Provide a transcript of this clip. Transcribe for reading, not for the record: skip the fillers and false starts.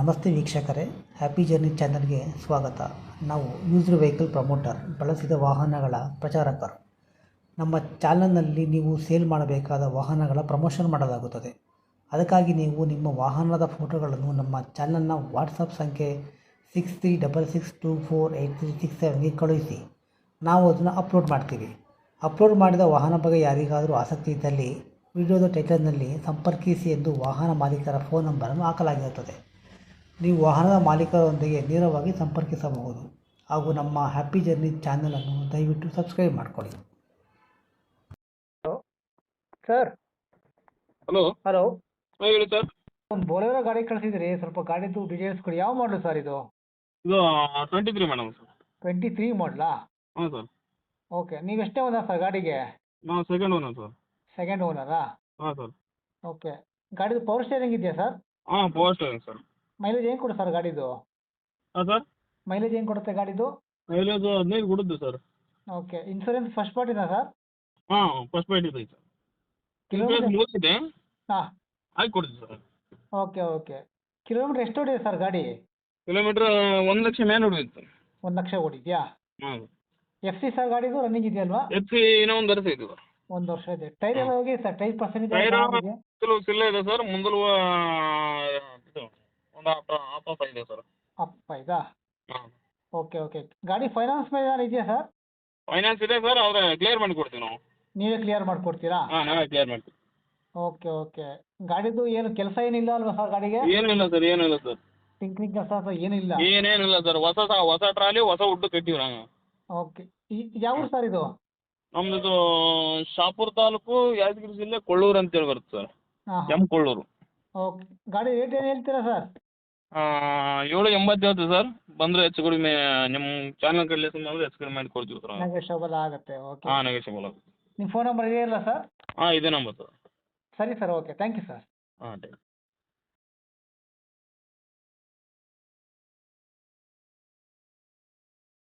ನಮಸ್ತೆ ವೀಕ್ಷಕರೇ, happy journey ಚಾನಲ್ಗೆ ಸ್ವಾಗತ. ನಾವು ಯೂಸ್ಡ್ ವೆಹಿಕಲ್ ಪ್ರಮೋಟರ್, ಬಳಸಿದ ವಾಹನಗಳ ಪ್ರಚಾರಕರು. ನಮ್ಮ ಚಾನಲ್ನಲ್ಲಿ ನೀವು ಸೇಲ್ ಮಾಡಬೇಕಾದ ವಾಹನಗಳ ಪ್ರಮೋಷನ್ ಮಾಡಲಾಗುತ್ತದೆ. ಅದಕ್ಕಾಗಿ ನೀವು ನಿಮ್ಮ ವಾಹನದ ಫೋಟೋಗಳನ್ನು ನಮ್ಮ ಚಾನಲ್ನ ವಾಟ್ಸಪ್ ಸಂಖ್ಯೆ 6366248367ಗೆ ಕಳುಹಿಸಿ. ನಾವು ಅದನ್ನು ಅಪ್ಲೋಡ್ ಮಾಡ್ತೀವಿ. ಅಪ್ಲೋಡ್ ಮಾಡಿದ ವಾಹನ ಬಗ್ಗೆ ಯಾರಿಗಾದರೂ ಆಸಕ್ತಿ ಇದ್ದಲ್ಲಿ ವಿಡಿಯೋದ ಟೈಟಲ್ನಲ್ಲಿ ಸಂಪರ್ಕಿಸಿ ಎಂದು ವಾಹನ ಮಾಲೀಕರ ಫೋನ್ ನಂಬರನ್ನು ಹಾಕಲಾಗಿರುತ್ತದೆ. ನೀವು ವಾಹನದ ಮಾಲೀಕರೊಂದಿಗೆ ನೇರವಾಗಿ ಸಂಪರ್ಕಿಸಬಹುದು ಹಾಗೂ ನಮ್ಮ ಹ್ಯಾಪಿ ಜರ್ನಿ ಚಾನಲನ್ನು ದಯವಿಟ್ಟು ಸಬ್ಸ್ಕ್ರೈಬ್ ಮಾಡಿಕೊಳ್ಳಿ. Hello sir. ಹಲೋ ಹಲೋ, ಹೇಳಿ ಸರ್. ಒಂದು ಬೋಲೆರೋ ಗಾಡಿ ಕಳಿಸಿದ್ರಿ, ಸ್ವಲ್ಪ ಗಾಡಿದು ಡೀಟೇಲ್ಸ್ ಕೊಡಿ. ಯಾವ ಮಾಡಲು ಸರ್ ಇದು? ಇದು 23 ಮೇಡಮ್ ಸರ್. 23 ಮಾಡಲಾ? ಹಾಂ ಸರ್. ಓಕೆ, ನೀವು ಎಷ್ಟೇ ಓನರ್ ಸರ್ ಗಾಡಿಗೆ? ನಾವು ಸೆಕೆಂಡ್ ಓನರ್ ಸರ್. ಸೆಕೆಂಡ್ ಓನರಾ? ಹಾಂ ಸರ್. ಓಕೆ, ಗಾಡಿದು ಪವರ್ ಸ್ಟೇರಿಂಗ್ ಇದೆಯಾ ಸರ್? ಹಾಂ, ಪವರ್ ಸ್ಟೇರಿಂಗ್ ಸರ್. ಮೈಲೇಜ್ ಏನು ಕೊಡುತ್ತೆ ಸರ್ ಗಾಡಿದು? ಹಾಂ ಸರ್. ಮೈಲೇಜ್ ಏನು ಕೊಡುತ್ತೆ ಗಾಡಿದು? ಮೈಲೇಜ್ 15 ಕೊಡುತ್ತೆ ಸರ್. ಓಕೆ, ಇನ್ಸೂರೆನ್ಸ್ ಫಸ್ಟ್ ಪಾರ್ಟಿನಾ ಸರ್? ಹಾಂ, ಫಸ್ಟ್ ಪಾರ್ಟಿ ಇದೆ ಸರ್. ಇನ್ಸೂರೆನ್ಸ್ ಮುಗಿದಿದೆ, ಹಾಂ, ಆಗಿ ಕೊಡ್ತೀವಿ ಸರ್. Okay okay. ಕಿಲೋಮೀಟ್ರ್ ಎಷ್ಟು ಹೊಡಿದೆ ಸರ್ ಗಾಡಿ? ಕಿಲೋಮೀಟ್ರ್ 1 ಲಕ್ಷ ಮೇಲೆ ಹೊಡೆಯುತ್ತೆ. 1 ಲಕ್ಷ ಓಡಿದೆಯಾ? ಹಾಂ. ಎಫ್ ಸಿ ಸರ್ ಗಾಡಿದು ರನ್ನಿಂಗ್ ಇದೆಯಲ್ವಾ? ಎಫ್ ಸಿ ಇನ್ನೂ 1 ವರ್ಷ ಇದೆ ಸರ್. 1 ವರ್ಷ ಇದೆ. ಟೈರ್ ಎಲ್ಲ ಹೋಗಿ ಸರ್, ಟೈರ್ ಪರ್ಸೆಂಟೇಜ್ ಟೈರ್ ಇದೆ? ಕೆಲವು ಸಿಲ್ಲ ಇದೆ ಸರ್. ಮುಂದಲು ಇದು ಒಂದು ಹಾಫ್ ಇದೆ ಸರ್. ಅಪ್ಪ ಇದಾ? ಹಾಂ. Okay okay. ಗಾಡಿ ಫೈನಾನ್ಸ್ ಮೇಲೆ ಏನಾದ್ರು ಇದೆಯಾ ಸರ್? ಫೈನಾನ್ಸ್ ಇದೆ ಸರ್, ಆದರೆ ಕ್ಲಿಯರ್ ಮಾಡಿ ಕೊಡ್ತೀವಿ ನಾವು. ನೀವೇ ಕ್ಲಿಯರ್ ಮಾಡಿಕೊಡ್ತೀರಾ? ಹಾಂ, ನಾವೇ ಕ್ಲಿಯರ್ ಮಾಡ್ತೀವಿ. Okay okay. ಗಾಡಿದು ಏನು ಕೆಲಸ ಏನಿಲ್ಲ ಅಲ್ವಾ ಸರ್ ಗಾಡಿಗೆ? ಏನಿಲ್ಲ ಸರ್, ಏನಿಲ್ಲ ಸರ್. ಟಿಂಕ್ರಿಂಗ್ ಕೆಲಸ ಅಥವಾ ಏನಿಲ್ಲ? ಏನೇನಿಲ್ಲ ಸರ್. ಹೊಸ ಟ್ರಾಲಿ, ಹೊಸ ಉಡ್ಡು ಕಟ್ಟಿವಿ ನಾವು. ಓಕೆ. ಯಾವ ಊರು ಸರ್ ಇದು? ನಮ್ಮದು ಶಾಪುರ ತಾಲೂಕು, ಯಾದಗಿರಿ ಜಿಲ್ಲೆ, ಕೊಳ್ಳೂರು ಅಂತೇಳಿ ಬರುತ್ತೆ ಸರ್. ಹಾಂ ಎಮ್ ಕೊಳ್ಳೂರು. ಓಕೆ. ಗಾಡಿ ರೇಟ್ ಏನು ಹೇಳ್ತೀರಾ ಸರ್? 780 ಹೇಳ್ತೀವಿ ಸರ್. ಬಂದರೆ ಹೆಚ್ಚು ಕಡಿಮೆ ನಿಮ್ಮ ಚಾನಲ್ ಕಡೆಯಲ್ಲಿ ಬಂದರೆ ಹೆಚ್ಚು ಕಡಿಮೆ ಮಾಡಿ ಕೊಡ್ತೀವಿ ಸರ್. ನೆಗೋಷಿಯಬಲ್ ಆಗುತ್ತೆ. ಓಕೆ. ಹಾಂ, ನೆಗೋಷಿಯಬಲ್ ಆಗುತ್ತೆ. ನಿಮ್ಮ ಫೋನ್ ನಂಬರ್ ಇದೆಯಲ್ಲ ಸರ್? ಹಾಂ, ಇದೇ ನಂಬರ್ ಸರ್. ಸರಿ sir, okay. Thank you sir. ಹಾಂ, ಥ್ಯಾಂಕ್ ಯು.